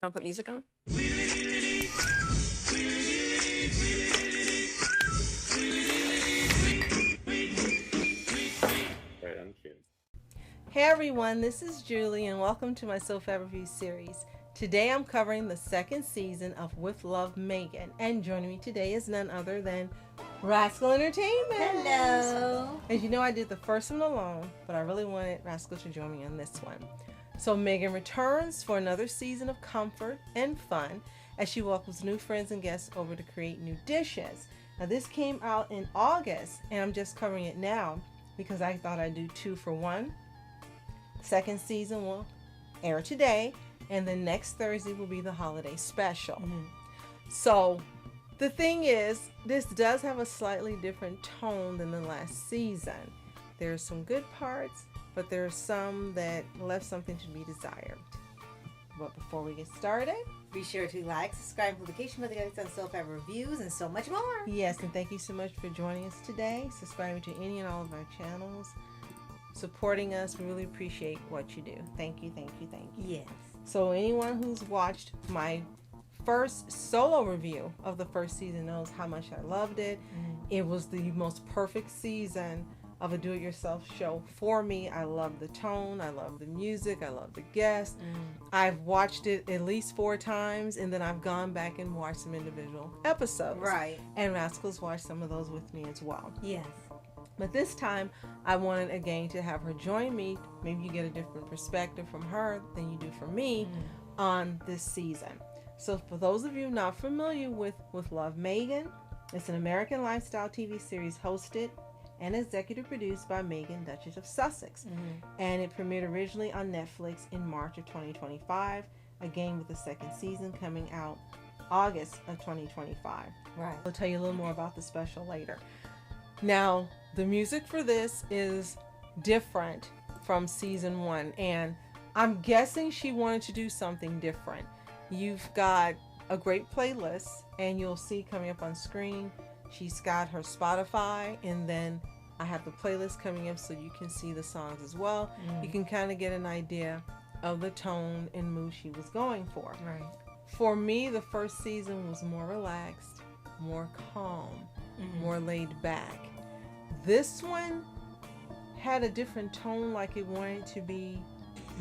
I'll put music on. Hey everyone, this is Julie and welcome to my SOFHAB review series. Today I'm covering the second season of With Love, Meghan, and joining me today is none other than Rascal Entertainment. Hello. As you know, I did the first one alone, but I really wanted Rascal to join me on this one. So Meghan returns for another season of comfort and fun as she welcomes new friends and guests over to create new dishes. Now this came out in August and I'm just covering it now because I thought I'd do 2 for 1. Second season will air today and then next Thursday will be the holiday special. So the thing is, this does have a slightly different tone than the last season. There's some good parts, but there are some that left something to be desired. But before we get started, Be sure to like, subscribe, notification bell to get on SOFHAB reviews and so much more. yes, and thank you so much for joining us today, subscribing to any and all of our channels, supporting us. We really appreciate what you do. Thank you, thank you, thank you. Yes. So anyone who's watched my first solo review of the first season knows how much I loved it. It was the most perfect season of a do-it-yourself show for me. I love the tone, I love the music, I love the guests. I've watched it at least 4 times and then I've gone back and watched some individual episodes. Right. And Rascal's watched some of those with me as well. Yes. But this time, I wanted again to have her join me. Maybe you get a different perspective from her than you do from me on this season. So for those of you not familiar with Love, Meghan, it's an American lifestyle TV series hosted and executive produced by Meghan, Duchess of Sussex. And it premiered originally on Netflix in March of 2025, again with the second season coming out August of 2025. Right. I'll tell you a little more about the special later. Now, the music for this is different from season 1, and I'm guessing she wanted to do something different. You've got a great playlist, and you'll see coming up on screen, she's got her Spotify, and then I have the playlist coming up so you can see the songs as well. You can kind of get an idea of the tone and mood she was going for. Right. For me, the first season was more relaxed, more calm, more laid back. This one had a different tone, like it wanted to be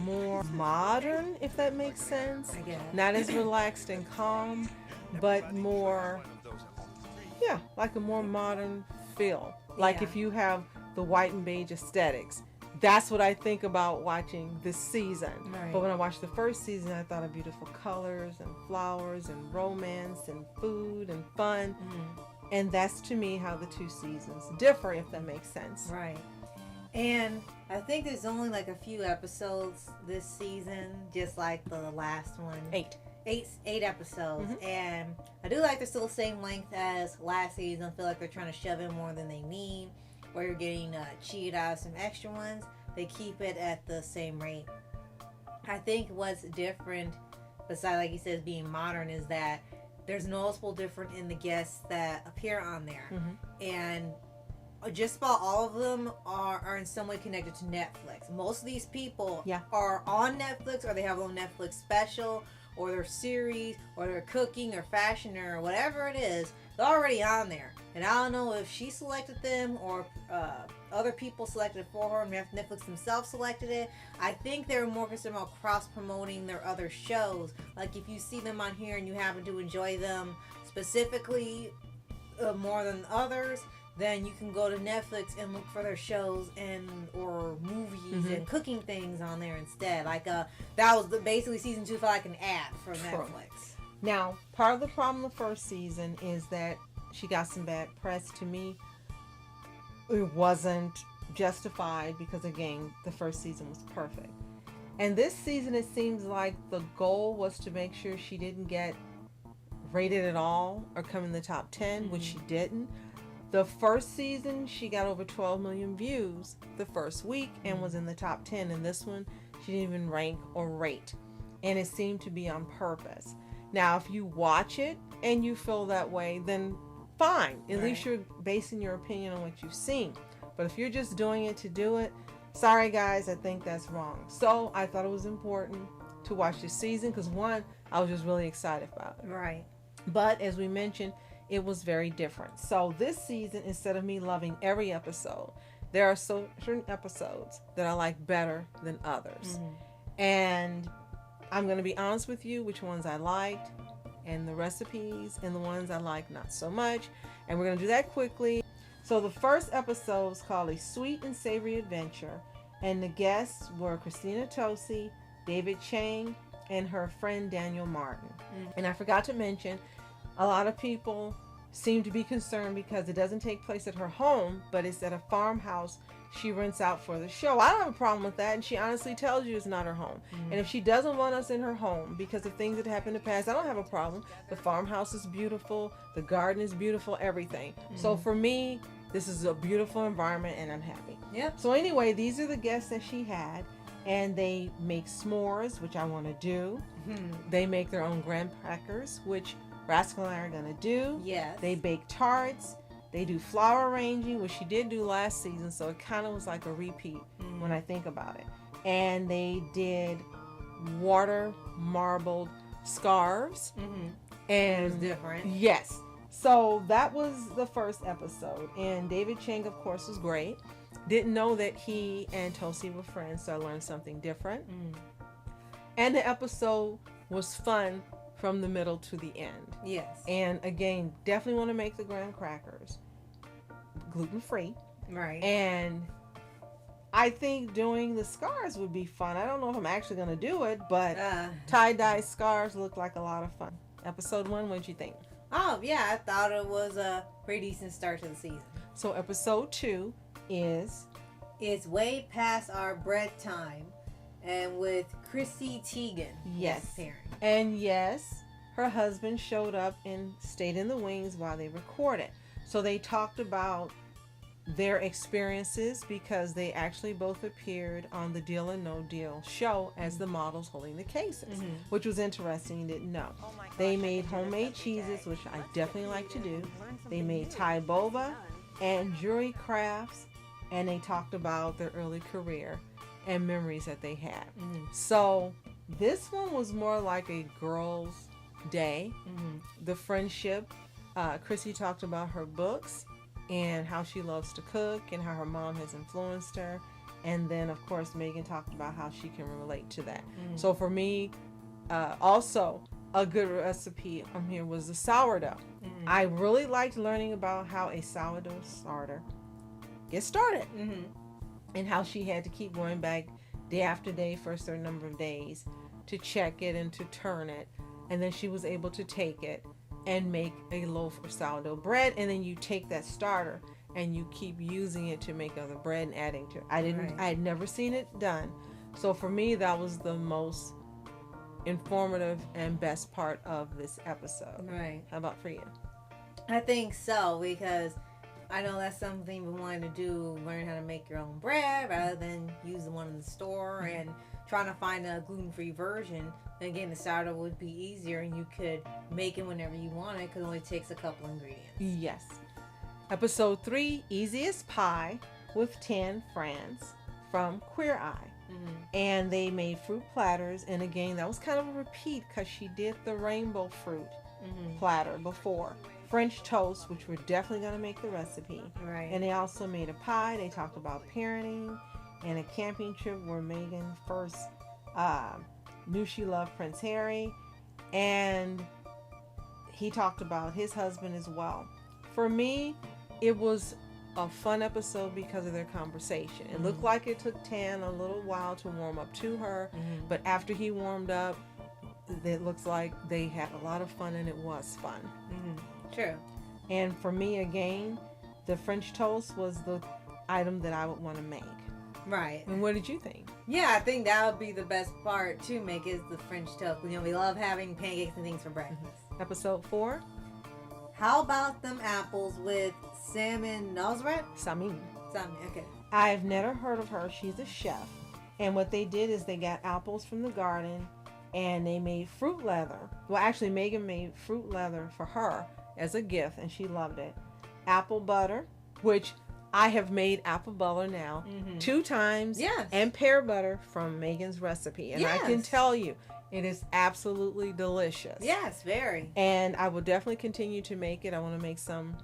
more modern, if that makes sense. I guess. Not as relaxed and calm, but more, yeah, like a more modern feel. Like Yeah. if you have the white and beige aesthetics, that's what I think about watching this season. Right. But when I watched the first season, I thought of beautiful colors and flowers and romance and food and fun. And that's to me how the 2 seasons differ, if that makes sense. Right. And I think there's only like a few episodes this season, just like the last one. 8. Eight episodes. And I do like they're still the same length as last season. I feel like they're trying to shove in more than they need, where you're getting cheated out of some extra ones. They keep it at the same rate. I think what's different, besides like he says being modern, is that there's noticeable difference in the guests that appear on there. And just about all of them are in some way connected to Netflix. Most of these people are on Netflix, or they have a little Netflix special, or their series, or their cooking or fashion or whatever it is. They're already on there. And I don't know if she selected them or other people selected it for her, and Netflix themselves selected it. I think they're more concerned about cross-promoting their other shows. Like if you see them on here and you happen to enjoy them specifically more than others, then you can go to Netflix and look for their shows and or movies and cooking things on there instead. Like that was basically season 2 felt like an ad for Netflix. Now, part of the problem the first season is that she got some bad press. To me, it wasn't justified because, again, the first season was perfect. And this season, it seems like the goal was to make sure she didn't get rated at all or come in the top 10, which she didn't. The first season, she got over 12 million views the first week and was in the top 10. And this one, she didn't even rank or rate. And it seemed to be on purpose. Now, if you watch it and you feel that way, then fine. At least you're basing your opinion on what you've seen. But if you're just doing it to do it, sorry guys, I think that's wrong. So I thought it was important to watch this season because, one, I was just really excited about it. Right. But as we mentioned, it was very different. So this season, instead of me loving every episode, there are certain episodes that I like better than others. And I'm going to be honest with you which ones I liked and the recipes and the ones I like not so much. And we're going to do that quickly. So the first episode is called A Sweet and Savory Adventure. And the guests were Christina Tosi, David Chang, and her friend Daniel Martin. And I forgot to mention, a lot of people seem to be concerned because it doesn't take place at her home, but it's at a farmhouse she rents out for the show. I don't have a problem with that, and she honestly tells you it's not her home. And if she doesn't want us in her home because of things that happened in the past, I don't have a problem. The farmhouse is beautiful, the garden is beautiful, everything. So for me, this is a beautiful environment, and I'm happy. Yep. So anyway, these are the guests that she had, and they make s'mores, which I want to do. They make their own graham crackers, which Rascal and I are going to do. Yes. They bake tarts. They do flower arranging, which she did do last season, so it kind of was like a repeat when I think about it. And they did water marbled scarves. And It was different. Yes. So that was the first episode. And David Chang, of course, was great. Didn't know that he and Tosi were friends, so I learned something different. And the episode was fun from the middle to the end. Yes. And again, definitely want to make the graham crackers gluten-free. Right. And I think doing the scarves would be fun. I don't know if I'm actually going to do it, but tie-dye scarves look like a lot of fun. Episode 1, what did you think? Oh, yeah, I thought it was a pretty decent start to the season. So episode 2 is... It's way past our bread time, and with Chrissy Teigen. Yes. guest appearing. And yes, her husband showed up and stayed in the wings while they recorded. So they talked about their experiences because they actually both appeared on the Deal or No Deal show as the models holding the cases, which was interesting. You didn't know. They made homemade cheeses, which I definitely like to do. They made Thai boba and jewelry crafts, and they talked about their early career and memories that they had. So this one was more like a girls' day. The friendship. Chrissy talked about her books and how she loves to cook and how her mom has influenced her. And then, of course, Meghan talked about how she can relate to that. So for me, also a good recipe on here was the sourdough. I really liked learning about how a sourdough starter gets started and how she had to keep going back day after day for a certain number of days to check it and to turn it. And then she was able to take it and make a loaf of sourdough bread. And then you take that starter and you keep using it to make other bread and adding to it. I had never seen it done. So for me, that was the most informative and best part of this episode. Right. How about for you? I think so, because I know that's something we wanted to do, learn how to make your own bread rather than use the one in the store and trying to find a gluten-free version. And again, the sourdough would be easier and you could make it whenever you want it because it only takes a couple ingredients. Yes. Episode 3, Easiest Pie with 10 friends from Queer Eye. And they made fruit platters. And again, that was kind of a repeat because she did the rainbow fruit platter before. French toast, which we're definitely going to make the recipe. Right. And they also made a pie. They talked about parenting and a camping trip where Meghan first knew she loved Prince Harry. And he talked about his husband as well. For me, it was a fun episode because of their conversation. It looked like it took Tan a little while to warm up to her. But after he warmed up, it looks like they had a lot of fun and it was fun. True. And for me, again, the French toast was the item that I would want to make. Right. And what did you think? Yeah, I think that would be the best part to make is the French toast. You know, we love having pancakes and things for breakfast. Episode 4? How about them apples with salmon nosret? Samin. Salmon, okay. I've never heard of her. She's a chef. And what they did is they got apples from the garden and they made fruit leather. Well, actually, Meghan made fruit leather for her as a gift, and she loved it. Apple butter, which I have made apple butter now 2 times. Yes. And pear butter from Meghan's recipe. And I can tell you, It is absolutely delicious. Yes, very. And I will definitely continue to make it. I want to make some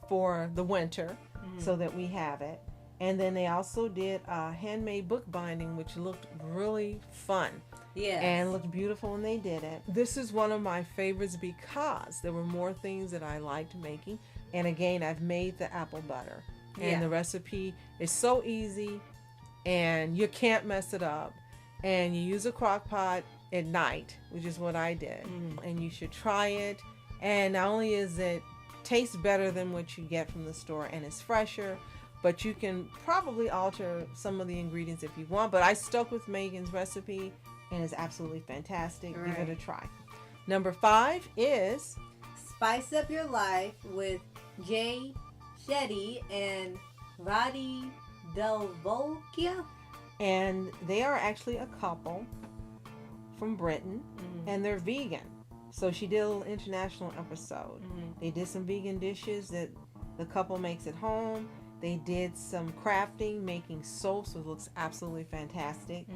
for the winter so that we have it. And then they also did a handmade book binding, which looked really fun. Yeah. And looked beautiful when they did it. This is one of my favorites because there were more things that I liked making. And again, I've made the apple butter. And the recipe is so easy and you can't mess it up. And you use a crock pot at night, which is what I did. And you should try it. And not only is it tastes better than what you get from the store and it's fresher, but you can probably alter some of the ingredients if you want. But I stuck with Meghan's recipe and it's absolutely fantastic. Right. Give it a try. Number 5 is Spice Up Your Life with Jay Shetty and Roddy Delvolkia. and they are actually a couple from Britain, and they're vegan. So she did a little international episode. They did some vegan dishes that the couple makes at home. They did some crafting, making soaps, which looks absolutely fantastic.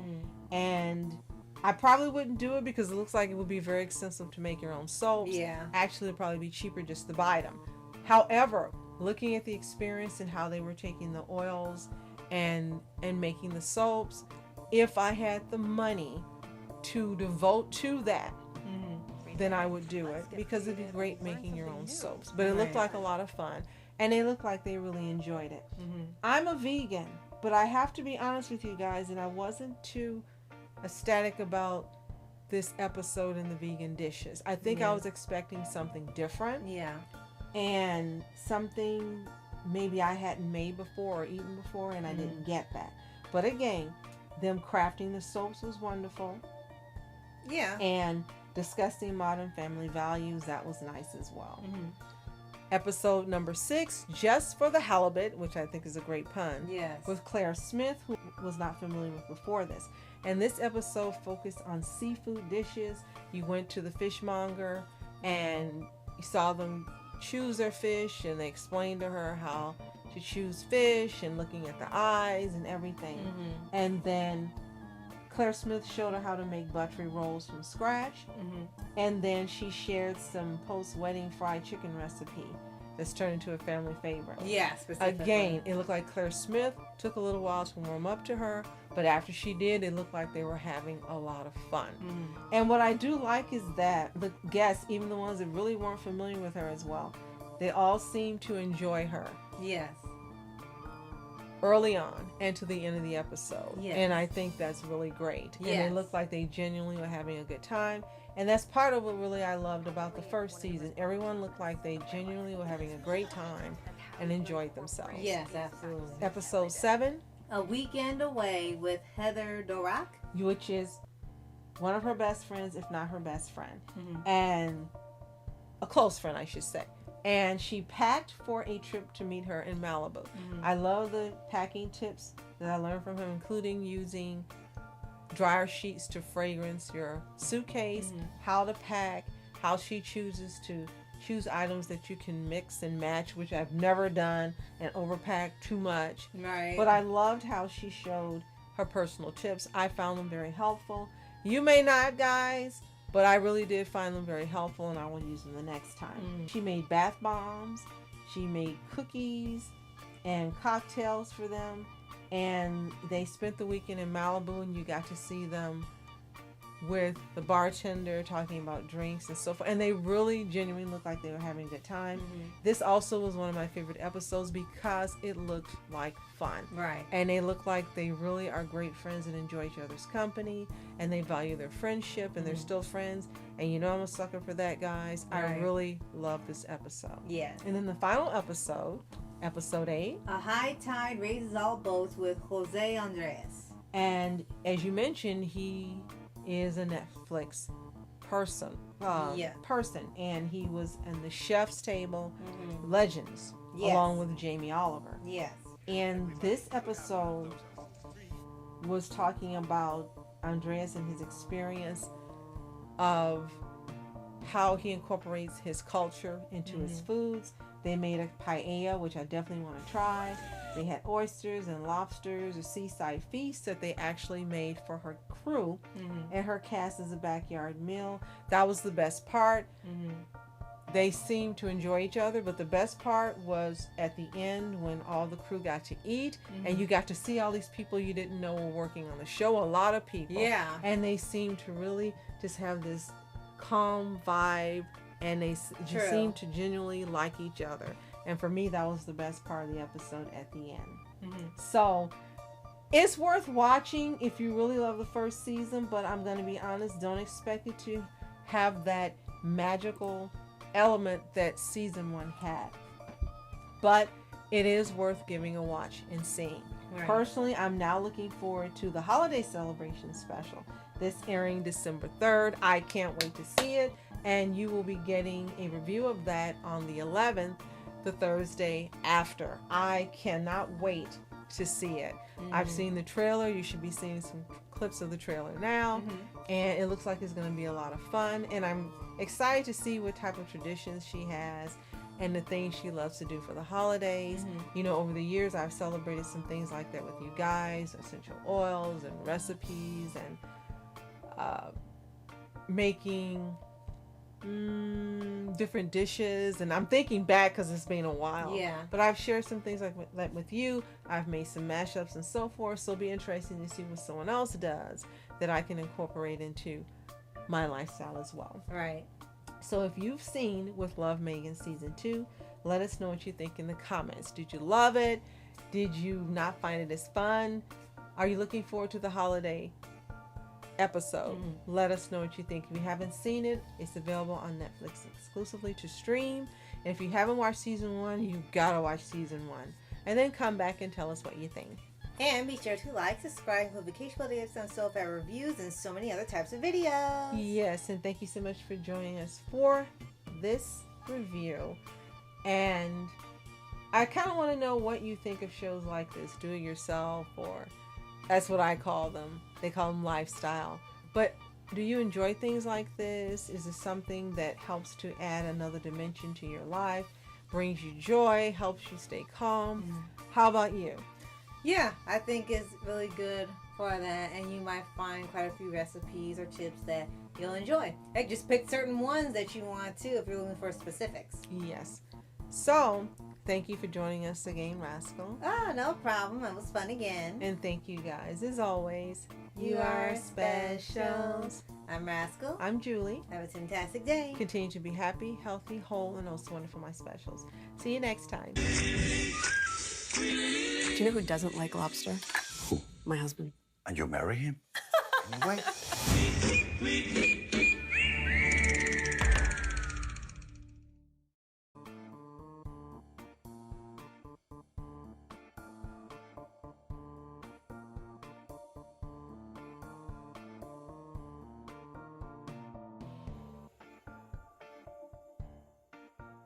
And I probably wouldn't do it because it looks like it would be very expensive to make your own soaps. Yeah. Actually, it'd probably be cheaper just to buy them. However, looking at the experience and how they were taking the oils and making the soaps, if I had the money to devote to that, then I would do it because it'd be great making your own soaps. But it looked like a lot of fun, and they looked like they really enjoyed it. I'm a vegan, but I have to be honest with you guys, and I wasn't too ecstatic about this episode in the vegan dishes. I think I was expecting something different. Yeah. And something maybe I hadn't made before or eaten before, and I didn't get that. But again, them crafting the soaps was wonderful. Yeah. And discussing modern family values, that was nice as well. Episode number 6, Just for the Halibut, which I think is a great pun. Yes. With Claire Smith, who was not familiar with before this. And this episode focused on seafood dishes. You went to the fishmonger and you saw them choose their fish, and they explained to her how to choose fish and looking at the eyes and everything. And then Claire Smith showed her how to make buttery rolls from scratch. And then she shared some post-wedding fried chicken recipe that's turned into a family favorite. Yes. Again, it looked like Claire Smith took a little while to warm up to her, but after she did, it looked like they were having a lot of fun. And what I do like is that the guests, even the ones that really weren't familiar with her as well, they all seemed to enjoy her. Yes. Early on and to the end of the episode. Yes. And I think that's really great. Yes. And it looked like they genuinely were having a good time. And that's part of what really I loved about the first season. Everyone looked like they genuinely were having a great time and enjoyed themselves. Yes, absolutely. Episode 7. A Weekend Away with Heather Dorak. Which is one of her best friends, if not her best friend. And a close friend, I should say. And she packed for a trip to meet her in Malibu. I love the packing tips that I learned from her, including using dryer sheets to fragrance your suitcase, how to pack, how she chooses to choose items that you can mix and match, which I've never done, and overpack too much. Right. But I loved how she showed her personal tips. I found them very helpful. You may not, guys, but I really did find them very helpful, and I will use them the next time. She made bath bombs. She made cookies and cocktails for them. And they spent the weekend in Malibu, and you got to see them with the bartender talking about drinks and so forth. And they really genuinely looked like they were having a good time. This also was one of my favorite episodes because it looked like fun. Right. And they look like they really are great friends and enjoy each other's company, and they value their friendship, and they're still friends. And you know I'm a sucker for that, guys. I Right. really love this episode. Yes. And then the final episode, episode 8. A High Tide Raises All Boats with Jose Andres. And as you mentioned, he is a Netflix person, and he was in the Chef's Table Legends, along with Jamie Oliver. Yes. And this episode was talking about Andreas and his experience of how he incorporates his culture into his foods. They made a paella, which I definitely want to try. They had oysters and lobsters, a seaside feast that they actually made for her crew. And her cast is a backyard meal. That was the best part. They seemed to enjoy each other, but the best part was at the end when all the crew got to eat and you got to see all these people you didn't know were working on the show. A lot of people. Yeah. And they seemed to really just have this calm vibe, and they just seemed to genuinely like each other. And for me, that was the best part of the episode at the end. So it's worth watching if you really love the first season, but I'm going to be honest, don't expect it to have that magical element that season 1 had. But it is worth giving a watch and seeing. Right. Personally, I'm now looking forward to the holiday celebration special. This airing December 3rd. I can't wait to see it. And you will be getting a review of that on the 11th, the Thursday after. I cannot wait to see it. I've seen the trailer. You should be seeing some clips of the trailer now. And it looks like it's going to be a lot of fun. And I'm excited to see what type of traditions she has and the things she loves to do for the holidays. You know, over the years, I've celebrated some things like that with you guys, essential oils and recipes and making different dishes. And I'm thinking back because it's been a while. Yeah. But I've shared some things like with you. I've made some mashups and so forth. So it'll be interesting to see what someone else does that I can incorporate into my lifestyle as well. Right. So if you've seen With Love, Meghan Season 2, let us know what you think in the comments. Did you love it? Did you not find it as fun? Are you looking forward to the holiday episode? Let us know what you think. If you haven't seen it, it's available on Netflix exclusively to stream. And if you haven't watched Season 1, you gotta watch Season 1. And then come back and tell us what you think. And be sure to like, subscribe, and vacation tips on SOFHAB reviews and so many other types of videos. Yes, and thank you so much for joining us for this review. And I kind of want to know what you think of shows like this, do it yourself, or that's what I call them. They call them lifestyle. But do you enjoy things like this? Is it something that helps to add another dimension to your life, brings you joy, helps you stay calm? How about you? Yeah, I think it's really good for that, and you might find quite a few recipes or tips that you'll enjoy. Like, just pick certain ones that you want to if you're looking for specifics. Yes. So, thank you for joining us again, Rascal. Oh, no problem. It was fun again. And thank you guys. As always, you are special. I'm Rascal. I'm Julie. Have a fantastic day. Continue to be happy, healthy, whole, and also wonderful, my specials. See you next time. Do you know who doesn't like lobster? Who? My husband. And you'll marry him? Anyway?